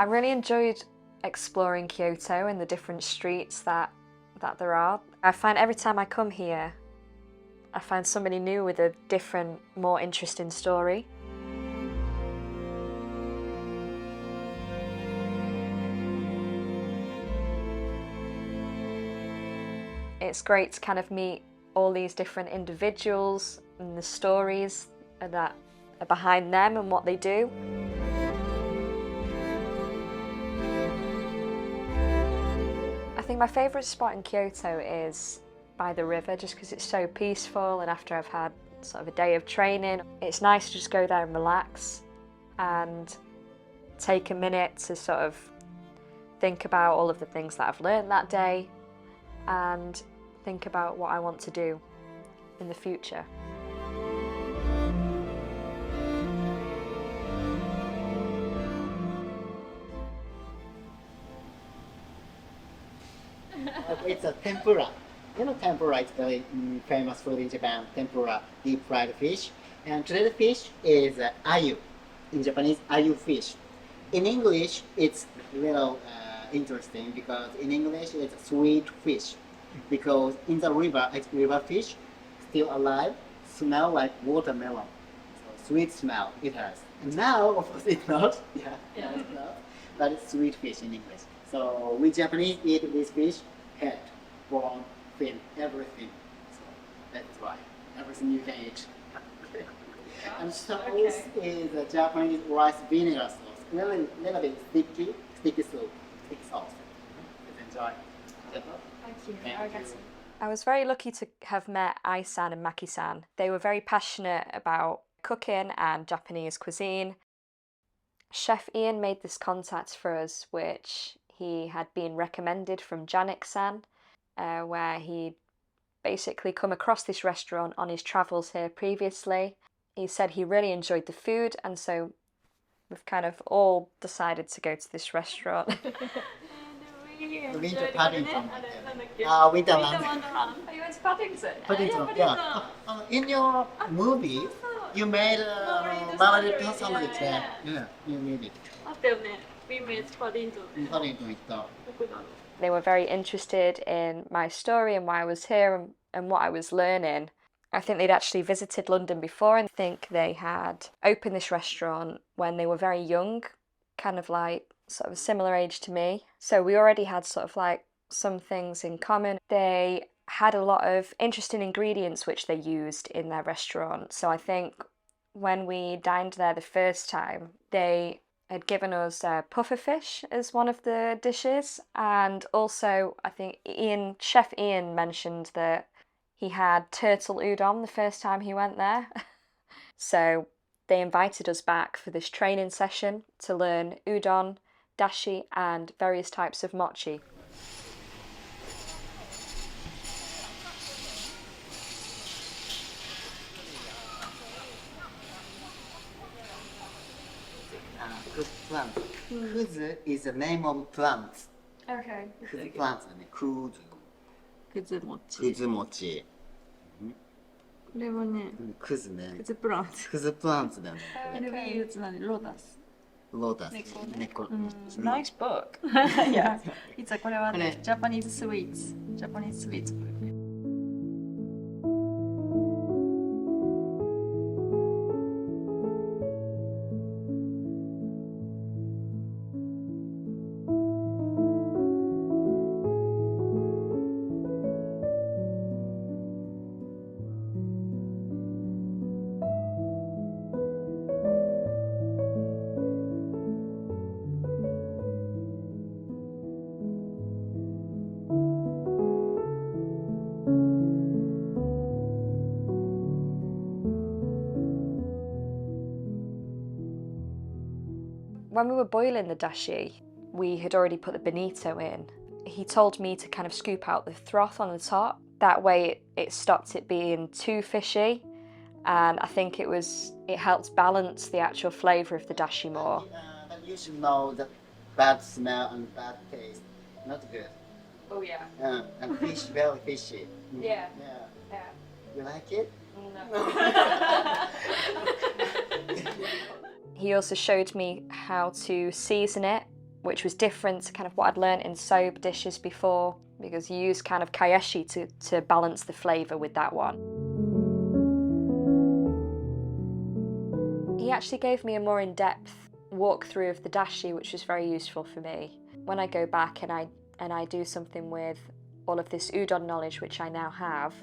I really enjoyed exploring Kyoto and the different streets that there are. I find every time I come here, I find somebody new with a different, more interesting story. It's great to kind of meet all these different individuals and the stories that are behind them and what they do. I think my favourite spot in Kyoto is by the river, just because it's so peaceful, and after I've had sort of a day of training, it's nice to just go there and relax and take a minute to sort of think about all of the things that I've learned that day and think about what I want to do in the future. It's a tempura. You know, tempura is very famous food in Japan. Tempura, deep fried fish. And today's fish is ayu. In Japanese, ayu fish. In English, it's little interesting because in English it's sweet fish. Because in the river, it's river fish, still alive, smell like watermelon. So sweet smell it has. And now, of course, it's not. Yeah, it's not. But it's sweet fish in English. So we Japanese eat this fish, head, bone, fin, everything. So that's why everything you can eat. And sauce is a Japanese rice vinegar sauce. Little bit sticky soup, sticky sauce. Let's enjoy. Thank you. I was very lucky to have met Ai-san and Maki-san. They were very passionate about cooking and Japanese cuisine. Chef Ian made this contact for us, which he had been recommended from Janik-san, where he'd basically come across this restaurant on his travels here previously. He said he really enjoyed the food, and so we've kind of all decided to go to this restaurant. Winter Paddington. Winter Wonderland. You went to Paddington? Paddington, yeah. In your movie, you made married person with that. Yeah, you made it. We made Paddington. Paddington 行った。 They were very interested in my story and why I was here and what I was learning. I think they'd actually visited London before, and I think they had opened this restaurant when they were very young, kind of like sort of a similar age to me. So we already had sort of like some things in common. They had a lot of interesting ingredients which they used in their restaurant. So I think when we dined there the first time, they had given us puffer fish as one of the dishes, and also I think Chef Ian mentioned that he had turtle udon the first time he went there. So they invited us back for this training session to learn udon, dashi and various types of mochi. Plant. Kuzu is the name of plant. Okay. Kuzu plant だね。Kuzu. くず餅。くず餅。これはね、くずね。くずプランツ。くずプランツだね。これは憂鬱なんで、ローダス。ロータス。猫。Nice book. Yeah. 実はこれはね、ジャパニーズスイーツ。ジャパニーズスイーツ。When we were boiling the dashi, we had already put the bonito in. He told me to kind of scoop out the froth on the top. That way it stopped it being too fishy, and I think it helped balance the actual flavour of the dashi more. But you should know the bad smell and bad taste. Not good. Oh yeah. And fish, very fishy. Yeah. Yeah. You like it? No. He also showed me how to season it which was different to kind of what I'd learned in soba dishes before, because you use kind of kayeshi to balance the flavour with that one. He actually gave me a more in-depth walkthrough of the dashi, which was very useful for me. When I go back and I do something with all of this udon knowledge, which I now have,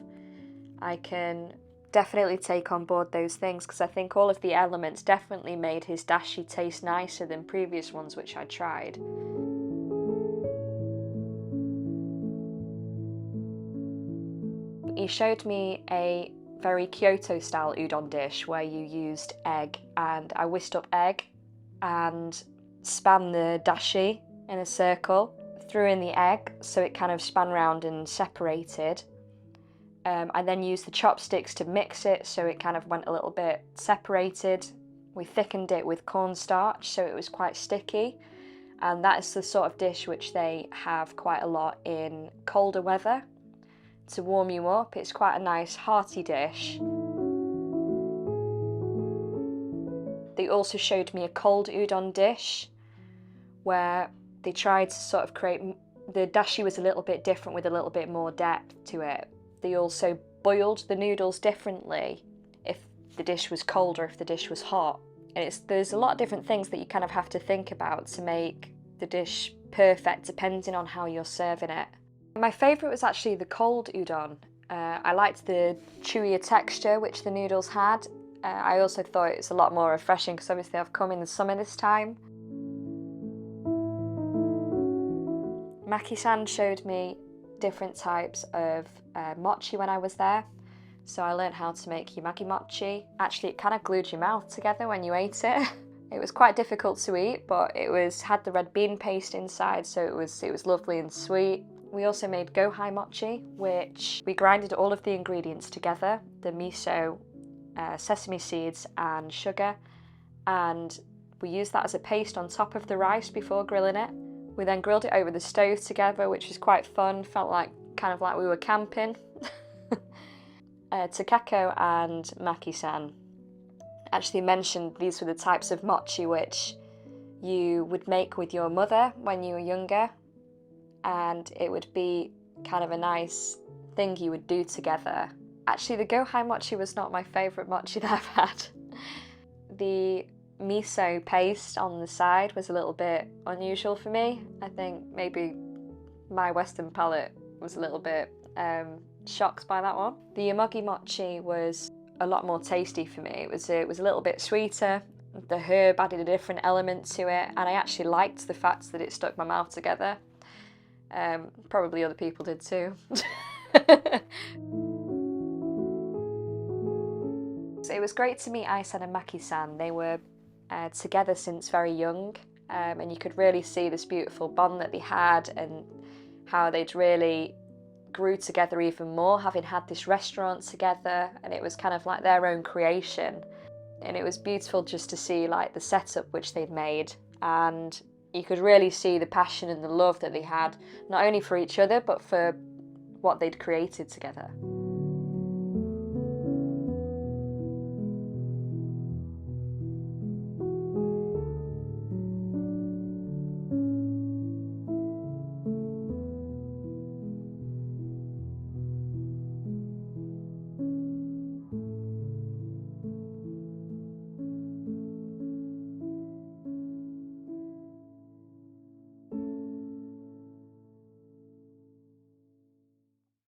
I can definitely take on board those things, because I think all of the elements definitely made his dashi taste nicer than previous ones which I tried. He showed me a very Kyoto style udon dish where you used egg, and I whisked up egg and span the dashi in a circle, threw in the egg so it kind of span round and separated. I then used the chopsticks to mix it so it kind of went a little bit separated. We thickened it with cornstarch so it was quite sticky, and that is the sort of dish which they have quite a lot in colder weather to warm you up. It's quite a nice hearty dish. They also showed me a cold udon dish where they tried to sort of create, the dashi was a little bit different with a little bit more depth to it. They also boiled the noodles differently if the dish was cold or if the dish was hot. And there's a lot of different things that you kind of have to think about to make the dish perfect depending on how you're serving it. My favourite was actually the cold udon. I liked the chewier texture which the noodles had. I also thought it was a lot more refreshing because obviously I've come in the summer this time. Maki-san showed me different types of mochi when I was there. So I learned how to make yamagi mochi. Actually, it kind of glued your mouth together when you ate it. It was quite difficult to eat, but it had the red bean paste inside, so it was lovely and sweet. We also made gohai mochi, which we grinded all of the ingredients together, the miso, sesame seeds and sugar, and we used that as a paste on top of the rice before grilling it. We then grilled it over the stove together, which was quite fun, felt like kind of like we were camping. Takako and Maki-san actually mentioned these were the types of mochi which you would make with your mother when you were younger, and it would be kind of a nice thing you would do together. Actually, the gohai mochi was not my favourite mochi that I've had. The miso paste on the side was a little bit unusual for me. I think maybe my Western palate was a little bit shocked by that one. The yamagi mochi was a lot more tasty for me. It was a little bit sweeter. The herb added a different element to it, and I actually liked the fact that it stuck my mouth together. Probably other people did too. So it was great to meet Ai-san and Maki-san. They were together since very young, and you could really see this beautiful bond that they had and how they'd really grew together even more, having had this restaurant together, and it was kind of like their own creation. And it was beautiful just to see like the setup which they'd made, and you could really see the passion and the love that they had, not only for each other but for what they'd created together.